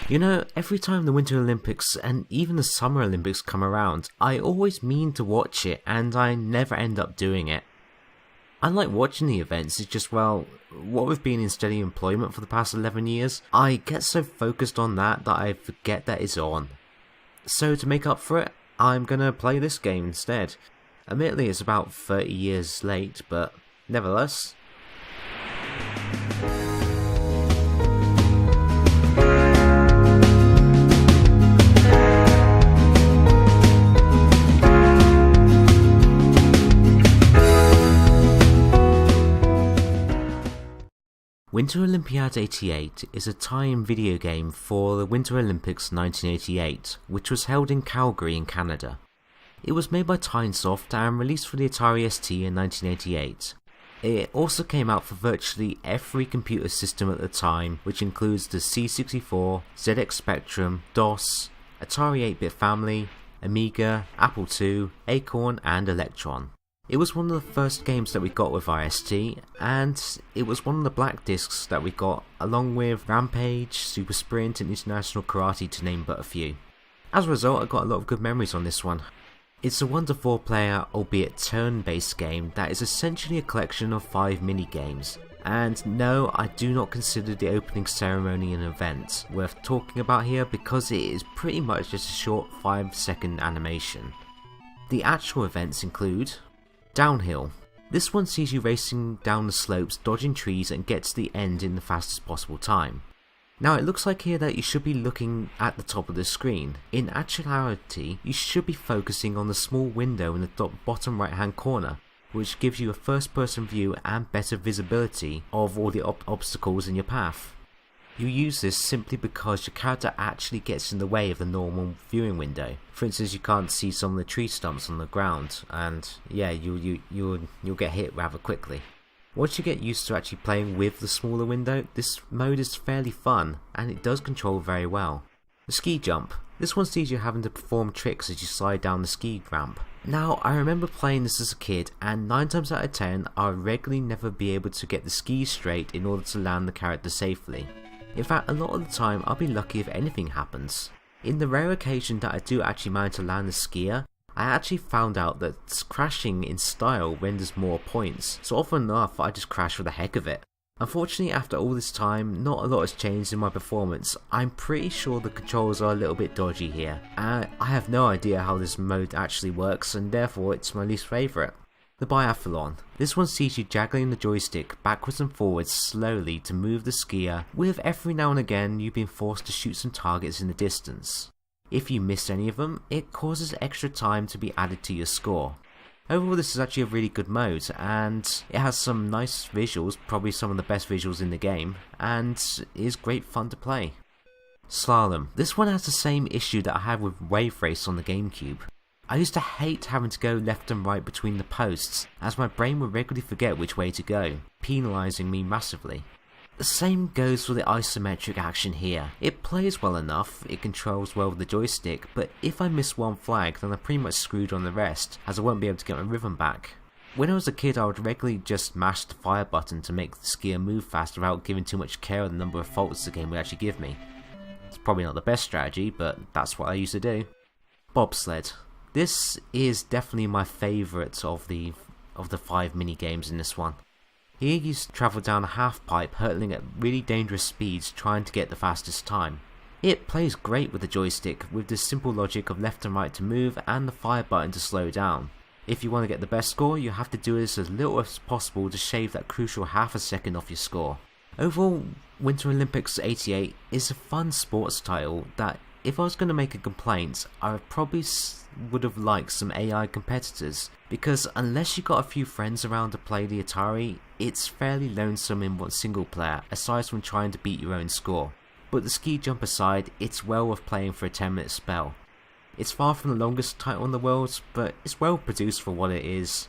You know, every time the Winter Olympics and even the Summer Olympics come around, I always mean to watch it and I never end up doing it. I like watching the events, it's just, well, what with being in steady employment for the past 11 years, I get so focused on that I forget that it's on. So to make up for it, I'm gonna play this game instead. Admittedly, it's about 30 years late, but nevertheless. Winter Olympiad 88 is a tie-in video game for the Winter Olympics 1988, which was held in Calgary in Canada. It was made by Tynesoft and released for the Atari ST in 1988. It also came out for virtually every computer system at the time, which includes the C64, ZX Spectrum, DOS, Atari 8-bit family, Amiga, Apple II, Acorn and Electron. It was one of the first games that we got with IST, and it was one of the black discs that we got along with Rampage, Super Sprint and International Karate to name but a few. As a result, I got a lot of good memories on this one. It's a 1-to-4 player, albeit turn-based game that is essentially a collection of 5 mini-games. And no, I do not consider the opening ceremony an event worth talking about here because it is pretty much just a short 5-second animation. The actual events include Downhill. This one sees you racing down the slopes, dodging trees and get to the end in the fastest possible time. Now it looks like here that you should be looking at the top of the screen. In actuality, you should be focusing on the small window in the bottom right hand corner, which gives you a first person view and better visibility of all the obstacles in your path. You use this simply because your character actually gets in the way of the normal viewing window. For instance, you can't see some of the tree stumps on the ground, and yeah, you'll get hit rather quickly. Once you get used to actually playing with the smaller window, this mode is fairly fun, and it does control very well. The ski jump. This one sees you having to perform tricks as you slide down the ski ramp. Now, I remember playing this as a kid, and 9 times out of 10, I would regularly never be able to get the skis straight in order to land the character safely. In fact, a lot of the time I'll be lucky if anything happens. In the rare occasion that I do actually manage to land the skier, I actually found out that crashing in style renders more points, so often enough I just crash for the heck of it. Unfortunately, after all this time, not a lot has changed in my performance. I'm pretty sure the controls are a little bit dodgy here, and I have no idea how this mode actually works, and therefore it's my least favourite. The biathlon. This one sees you juggling the joystick backwards and forwards slowly to move the skier, with every now and again you being forced to shoot some targets in the distance. If you miss any of them, it causes extra time to be added to your score. Overall, this is actually a really good mode, and it has some nice visuals, probably some of the best visuals in the game, and is great fun to play. Slalom. This one has the same issue that I had with Wave Race on the GameCube. I used to hate having to go left and right between the posts, as my brain would regularly forget which way to go, penalising me massively. The same goes for the isometric action here. It plays well enough, it controls well with the joystick, but if I miss one flag then I'm pretty much screwed on the rest, as I won't be able to get my rhythm back. When I was a kid I would regularly just mash the fire button to make the skier move fast without giving too much care of the number of faults the game would actually give me. It's probably not the best strategy, but that's what I used to do. Bobsled. This is definitely my favourite of the 5 mini games in this one. Here you travel down a half pipe hurtling at really dangerous speeds trying to get the fastest time. It plays great with the joystick with the simple logic of left and right to move and the fire button to slow down. If you want to get the best score you have to do this as little as possible to shave that crucial half a second off your score. Overall, Winter Olympics 88 is a fun sports title that if I was going to make a complaint I would have liked some AI competitors, because unless you got a few friends around to play the Atari, it's fairly lonesome in one single player, aside from trying to beat your own score. But the ski jump aside, it's well worth playing for a 10-minute spell. It's far from the longest title in the world, but it's well produced for what it is.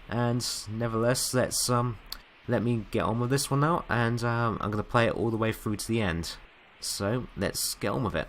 And nevertheless, let me get on with this one now, and I'm going to play it all the way through to the end. So let's get on with it.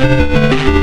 You